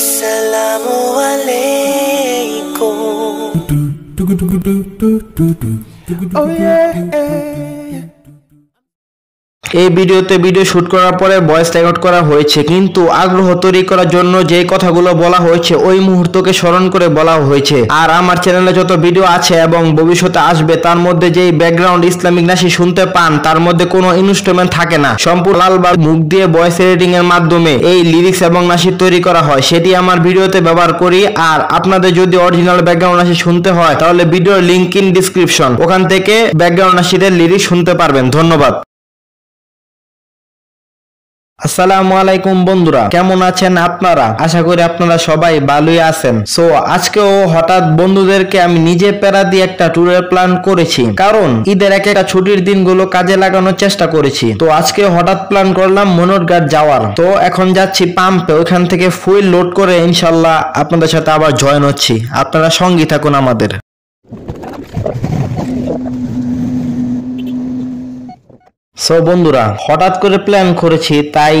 Assalamu alaikum. Oh yeah. এই ভিডিওতে video shoot করার পরে ভয়েস রেকর্ড করা হয়েছে, কিন্তু আগ্রহ তৈরি করার জন্য যে কথাগুলো বলা হয়েছে ওই মুহূর্তকে স্মরণ করে বলা হয়েছে। আর আমার চ্যানেলে যত ভিডিও আছে এবং ভবিষ্যতে আসবে তার মধ্যে যেই ব্যাকগ্রাউন্ড ইসলামিক নাশি শুনতে পান তার মধ্যে কোনো ইনস্ট্রুমেন্ট থাকে না, সম্পূর্ণ লালবার মুখ দিয়ে ভয়েস এডিটিং এর মাধ্যমে এই লিরিক্স এবং নাশি তৈরি করা হয়, সেটি আমার ভিডিওতে ব্যবহার করি। আর আপনাদের যদি অরিজিনাল ব্যাকগ্রাউন্ড নাশি শুনতে হয় তাহলে ভিডিওর লিংক ইন ডিসক্রিপশন, ওখান থেকে ব্যাকগ্রাউন্ড নাশিদের লিরিক্স শুনতে পারবেন। ধন্যবাদ। আসসালামু আলাইকুম বন্ধুরা, কেমন আছেন আপনারা? আশা করি আপনারা সবাই ভালোই আছেন। সো আজকেও হঠাৎ বন্ধুদেরকে আমি নিজে প্যারা দিয়ে একটা ট্যুরের প্ল্যান করেছি, কারণ ঈদের একটা ছুটির দিনগুলো কাজে লাগানোর চেষ্টা করেছি। তো আজকে হঠাৎ প্ল্যান করলাম মনোরঘাট যাওয়ার। তো এখন যাচ্ছি পাম্পে, ওইখান থেকে ফুয়েল লোড করে ইনশাল্লাহ আপনাদের সাথে আবার জয়েন হচ্ছি। আপনারা সঙ্গী থাকুন আমাদের। সো বন্ধুরা, হঠাৎ করে প্ল্যান করেছি, তাই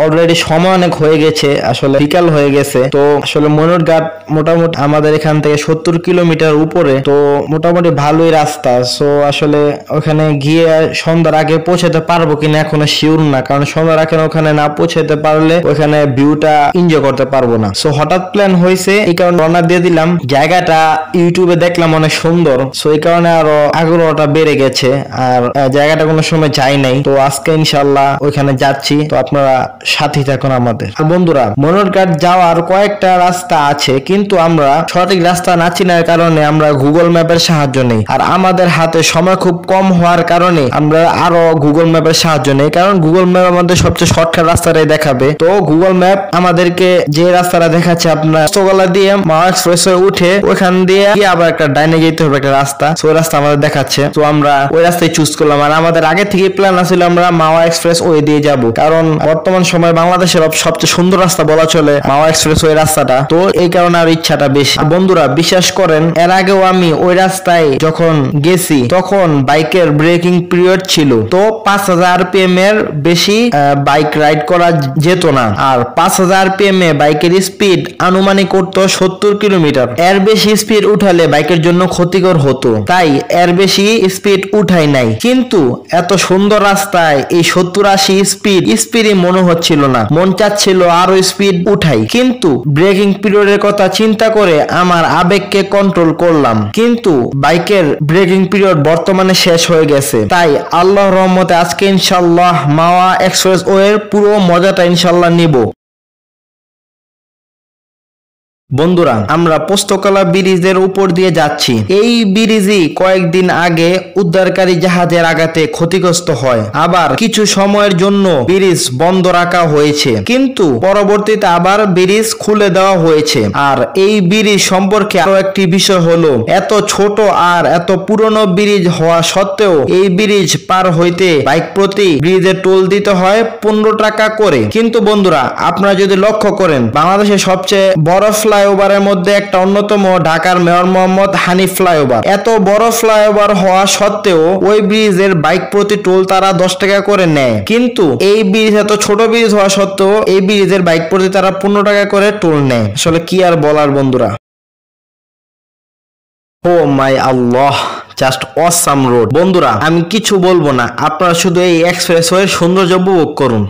অলরেডি সময় অনেক হয়ে গেছে, আসলে বিকাল হয়ে গেছে। তো আসলে মনোরঘাট মোটামুটি আমাদের এখান থেকে 70 কিলোমিটার উপরে, তো মোটামুটি ভালোই রাস্তা। সো আসলে ওখানে গিয়ে সন্ধ্যার আগে পৌঁছাতে পারবো কিনা এখনো শিওর না, কারণ সন্ধ্যার আগে ওখানে না পৌঁছাতে পারলে ওখানে ভিউটা এনজয় করতে পারবো না। সো হঠাৎ প্ল্যান হয়েছে, এই কারণে রওনা দিয়ে দিলাম। জায়গাটা ইউটিউবে দেখলাম অনেক সুন্দর, সো এই কারণে আরো আগ্রহটা বেড়ে গেছে। আর জায়গাটা কোনো সময় যাই নাই, তো আজকে ইনশাআল্লাহ ওইখানে যাচ্ছি। তো আপনারা সাথে থাকুন আমাদের। বন্ধুরা, মনোরঘাট যাওয়ার কয়েকটা রাস্তা আছে, কিন্তু আমরা সঠিক রাস্তা না চিনার কারণে আমরা গুগল ম্যাপের সাহায্য নেই। আর আমাদের হাতে সময় খুব কম হওয়ার কারণে আমরা আরো গুগল ম্যাপের সাহায্য নেই, কারণ গুগল ম্যাপ আমাদের সবচেয়ে শর্টকাট রাস্তাটাই দেখাবে। তো গুগল ম্যাপ আমাদেরকে যে রাস্তাটা দেখাচ্ছে, আপনার পোস্তগোলা দিয়ে মাওয়া এক্সপ্রেস হয়ে উঠে ওইখান দিয়ে আবার একটা ডাইনে যেতে হবে একটা রাস্তা, তো ওই রাস্তা আমাদের দেখাচ্ছে। তো আমরা ওই রাস্তায় চুজ করলাম। আর আমাদের আগে থেকে প্ল্যান ছিল আমরা মাওয়া এক্সপ্রেস ওয়ে দিয়ে যাব, কারণ বর্তমান সময় বাংলাদেশের সবচেয়ে সুন্দর রাস্তা বলা চলে মাওয়া এক্সপ্রেস ওই রাস্তাটা। তো এই কারণে আর ইচ্ছাটা বেশি। বন্ধুরা, বিশ্বাস করেন, এর আগেও আমি ওই রাস্তায় যখন গেছি তখন বাইকের ব্রেকিং পিরিয়ড ছিল, তো 5000 RPM এর বেশি বাইক রাইড করা যেত না। আর 5000 RPM এ বাইকের স্পিড আনুমানিক করতো 70 কিলোমিটার। এর বেশি স্পিড উঠালে বাইকের জন্য ক্ষতিকর হতো, তাই এর বেশি স্পিড উঠাই নাই। কিন্তু এত সুন্দর রাস্তায় এই 70-80 স্পিডই মনে হচ্ছিল না, মন চাচ্ছিল আরো স্পিড উঠাই। কিন্তু ব্রেকিং পিরিয়ডের কথা চিন্তা করে আমার আবেগকে কন্ট্রোল করলাম, কিন্তু বাইকের ব্রেকিং পিরিয়ড বর্তমানে শেষ হয়ে গেছে। তাই আল্লাহর রহমতে আজকে ইনশাআল্লাহ মাওয়া এক্সপ্রেস ওয়ের পুরো মজাটা ইনশাআল্লাহ নিব। বন্ধুরা, আমরা পোস্তগোলা ব্রিজের উপর দিয়ে যাচ্ছি। এই ব্রিজই কয়েকদিন আগে উদ্ধারকারী জাহাজের আঘাতে ক্ষতিগ্রস্ত হয়, আবার কিছু সময়ের জন্য ব্রিজ বন্ধ রাখা হয়েছে, কিন্তু পরবর্তীতে আবার ব্রিজ খুলে দেওয়া হয়েছে। আর এই ব্রিজ সম্পর্কে আরো একটি বিষয় হলো, এত ছোট আর এত পুরনো ব্রিজ হওয়া সত্ত্বেও এই ব্রিজ পার হইতে বাইক প্রতি ব্রিজের টোল দিতে হয় 15 টাকা করে। কিন্তু বন্ধুরা, আপনারা যদি লক্ষ্য করেন, বাংলাদেশের সবচেয়ে বড় ফ্লাইওভারের মধ্যে একটা অন্যতম ঢাকার মেয়র মোহাম্মদ হানিফ ফ্লাইওভার, এত বড় ফ্লাইওভার হওয়া সত্ত্বেও ওই ব্রিজের বাইক প্রতি টোল তারা 10 টাকা করে নেয়। কিন্তু এই ব্রিজ এত ছোট ব্রিজ হওয়া সত্ত্বেও এই ব্রিজের বাইক প্রতি তারা 15 টাকা করে টোল নেয়। আসলে কি আর বলার বন্ধুরা। ও মাই আল্লাহ, জাস্ট অসাম রোড। বন্ধুরা, আমি কিছু বলবো না, আপনারা শুধু এই এক্সপ্রেসওয়ের সৌন্দর্য উপভোগ করুন।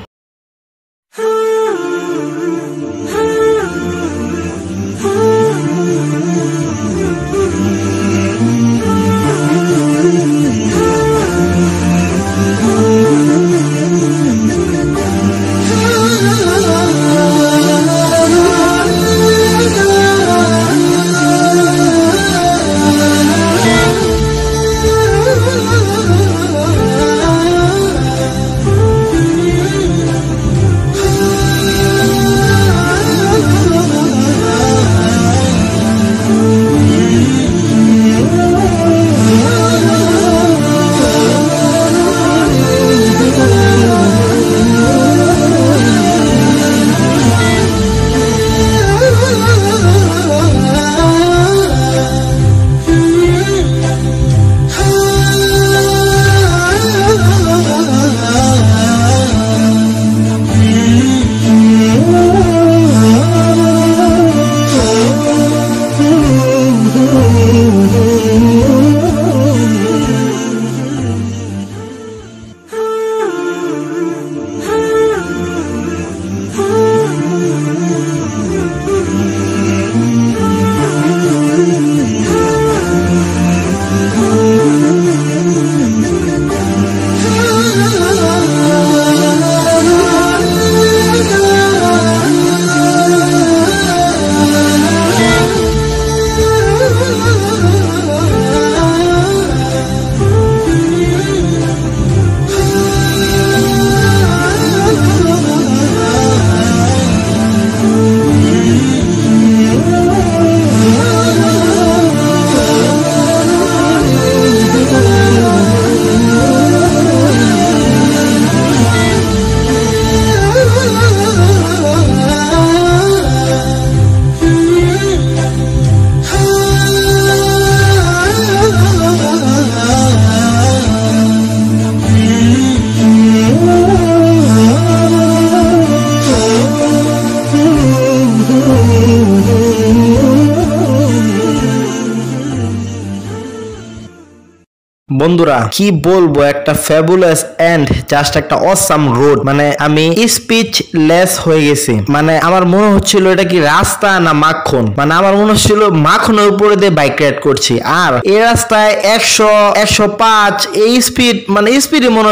বন্ধুরা কি বলবো, একটা ফ্যাবুলাস এন্ড জাস্ট একটা অসাম রোড, মানে আমি স্পিচলেস হয়ে গেছি। মানে আমার মনে হচ্ছিল এটা কি রাস্তা না মাখন, মানে আমার মনে হচ্ছিল মাখনের উপরে দিয়ে বাইক রাইড করছি। আর এই রাস্তায় 100-105 এই স্পিড, মানে স্পিডই মনে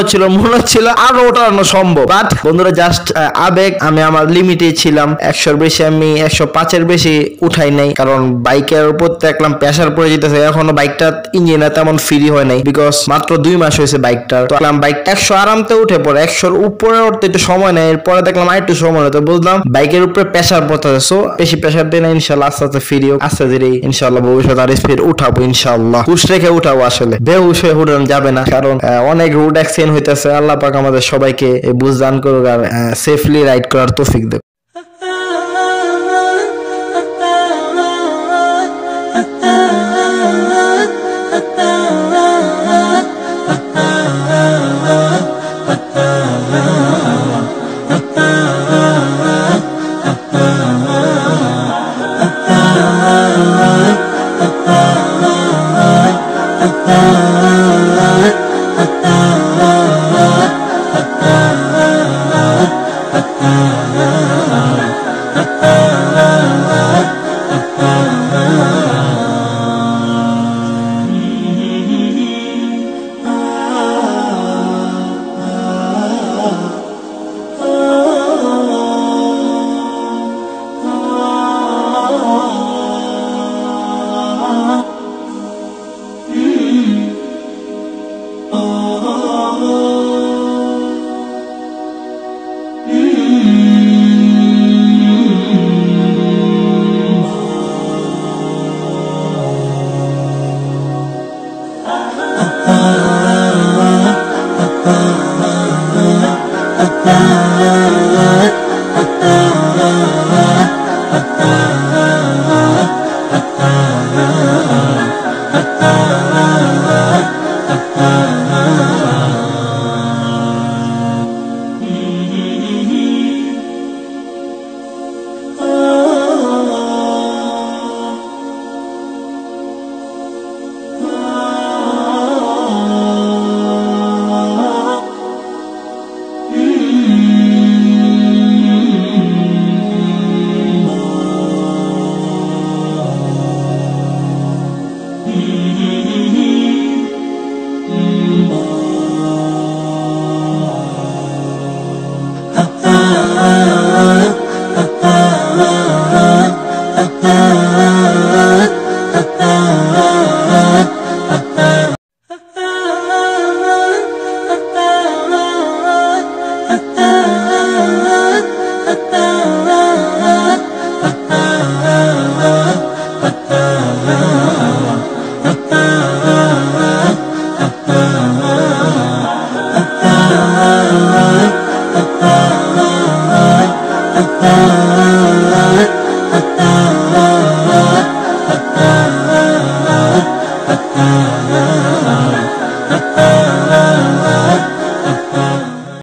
হচ্ছিল আরো ওঠানো সম্ভব। বাট বন্ধুরা জাস্ট আবেগ, আমি আমার লিমিটে ছিলাম। 100-র বেশি আমি 105-এর বেশি উঠাই নাই, কারণ বাইকের উপর দেখলাম প্রেসার পড়ে যেতেছে। এখনো বাইকটা ইঞ্জিনে তেমন ফ্রি হয় নাই, বিকজ মাত্র 2 মাস হয়েছে বাইকটার। তো দেখলাম বাইক 100 আরামতে উঠে পড়ে, 100-র উপরে উঠতে একটু সময় নেয়। এরপরে দেখলাম আর একটু সময় নেই, তো বুঝলাম বাইকের উপরে প্রেসার পড়তেছে। সো বেশি প্রেসার দেয় না, ইনশাল্লাহ আস্তে আস্তে ফ্রি হোক, আস্তে ধীরে ইনশাল্লাহ ভবিষ্যতে আর স্পিড উঠাবো ইনশাল্লাহ। হুশ রেখে উঠাবো, আসলে বেহুশ হয়ে উঠানো যাবে না, কারণ অনেক রোড অ্যাক্সিডেন্ট হইতেছে। আল্লাহ পাক আমাদের সবাইকে বুঝ দান করুক আর সেফলি রাইড করার তৌফিক দেব।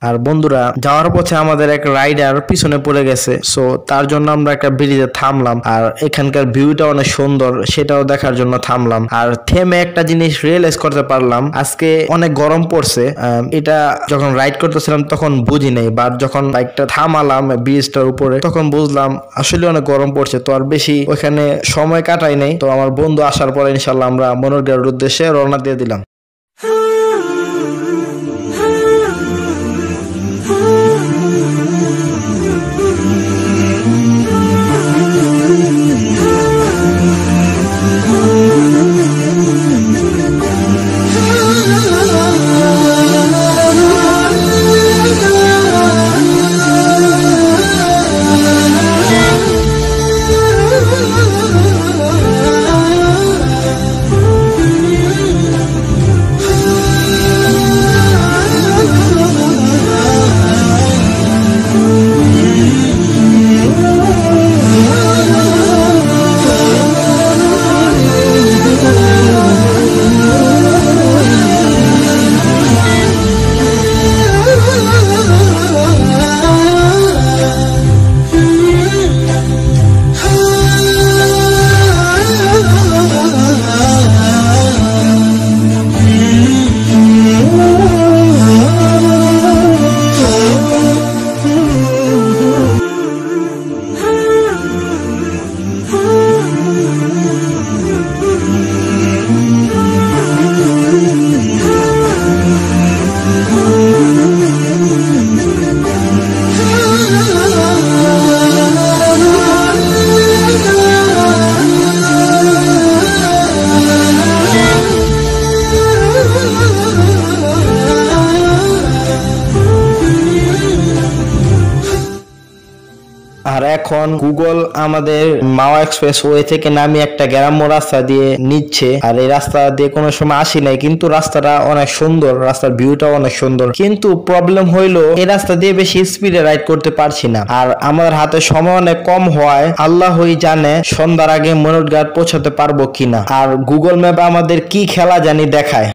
আর বন্ধুরা যাওয়ার পথে আমাদের এক রাইডার পিছনে পড়ে গেছে, সো তার জন্য আমরা একটা ব্রিজে থামলাম। আর এখানকার ভিউটা অনেক সুন্দর, সেটাও দেখার জন্য থামলাম। আর থেমে একটা জিনিস রিয়েলাইজ করতে পারলাম, আজকে অনেক গরম পড়ছে। এটা যখন রাইড করতেছিলাম তখন বুঝি নাই, বাট যখন বাইকটা থামালাম ব্রিজটার উপরে তখন বুঝলাম আসলে অনেক গরম পড়ছে। তো আর বেশি ওখানে সময় কাটাই নাই। তো আমার বন্ধু আসার পরে ইনশাল্লাহ আমরা মনোরগাঁওয়ের উদ্দেশ্যে রওনা দিয়ে দিলাম। এখন গুগল আমাদের মাওয়া এক্সপ্রেস ওয়ে থেকে নামিয়ে একটা গ্রাম্য রাস্তা দিয়ে নিচ্ছে। আর এই রাস্তা দিয়ে কোনো সময় আসি নাই, কিন্তু রাস্তাটা অনেক সুন্দর, রাস্তার ভিউটাও অনেক সুন্দর। কিন্তু প্রবলেম হইলো এই রাস্তা দিয়ে বেশি স্পিডে রাইড করতে পারছি না। আর আমাদের হাতে সময় অনেক কম হওয়ায় আল্লাহই জানে সন্ধ্যার আগে মনোট ঘাট পৌঁছাতে পারবো কিনা। আর গুগল ম্যাপ আমাদের কি খেলা জানি দেখায়।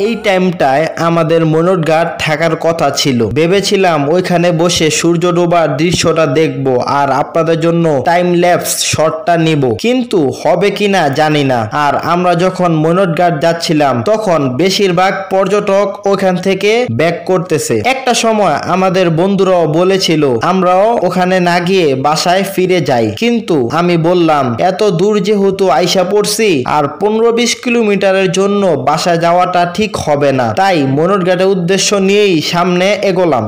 এই টাইমটায় আমাদের মনোট ঘাট থাকার কথা ছিল। ভেবেছিলাম ওইখানে বসে সূর্য ডোবার দৃশ্যটা দেখব আর আপনাদের জন্য টাইম ল্যাপস শটটা নিব, কিন্তু হবে কিনা জানি না। আর আমরা যখন মনোট ঘাট যাচ্ছিলাম তখন বেশিরভাগ পর্যটক ওখান থেকে ব্যাক করতেছে। একটা সময় আমাদের বন্ধুরাও বলেছিল আমরাও ওখানে না গিয়ে বাসায় ফিরে যাই, কিন্তু আমি বললাম এত দূর যেহেতু আইসা পড়ছি আর 15-20 কিলোমিটারের জন্য বাসায় যাওয়াটা ঠিক হবে না, তাই মনোট ঘাটের উদ্দেশ্য নিয়েই সামনে এগোলাম।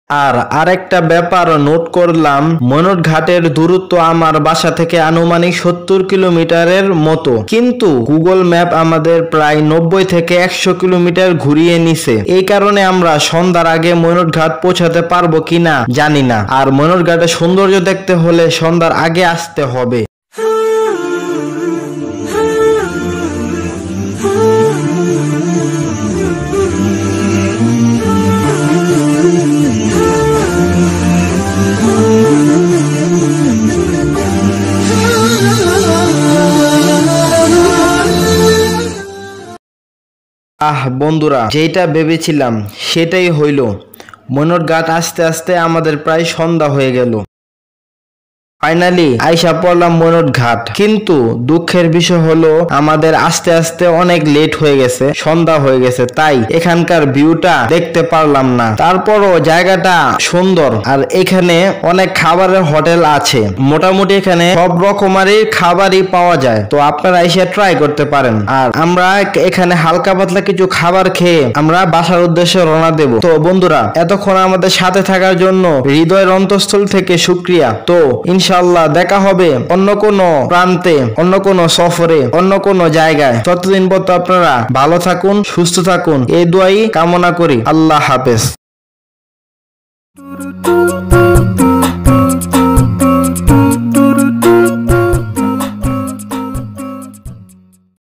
আর আরেকটা ব্যাপার নোট করলাম, মনোট ঘাটের দূরত্ব আমার বাসা থেকে আনুমানিক 70 কিলোমিটারের মতো, কিন্তু গুগল ম্যাপ আমাদের প্রায় 90 থেকে 100 কিলোমিটার ঘুরিয়ে নিছে। এই কারণে আমরা সন্ধ্যার আগে মনোট ঘাট পৌঁছাতে পারবো কিনা জানি না। আর মনোট ঘাটের সৌন্দর্য দেখতে হলে সন্ধ্যার আগে আসতে হবে। বন্ধুরা, যেটা ভেবেছিলাম সেটাই হইল। মনোট ঘাট আস্তে আস্তে আমাদের প্রায় সন্ধ্যা হয়ে গেল। ফাইনালি আইসা পড়লাম মনোট ঘাট, কিন্তু দুঃখের বিষয় হলো আমাদের আস্তে আস্তে অনেক লেট হয়ে গেছে, সন্ধ্যা হয়ে গেছে, তাই এখানকার ভিউটা দেখতে পারলাম না। তারপরও জায়গাটা সুন্দর আর এখানে অনেক খাবারের হোটেল আছে। মোটামুটি এখানে সব রকমারই খাবারই পাওয়া যায়, তো আপনারা এসে ট্রাই করতে পারেন। আর আমরা এখানে হালকা পাতলা কিছু খাবার খেয়ে আমরা বাসার উদ্দেশ্যে রওনা দেব। তো বন্ধুরা, এতক্ষণ আমাদের সাথে থাকার জন্য হৃদয়ের অন্তঃস্থল থেকে শুকরিয়া। তো ইনশাআল্লাহ দেখা হবে অন্য কোনো প্রান্তে, অন্য কোনো সফরে, অন্য কোনো জায়গায়। ততদিন পর্যন্ত আপনারা ভালো থাকুন, সুস্থ থাকুন, এই দোয়াই কামনা করি। আল্লাহ হাফেজ।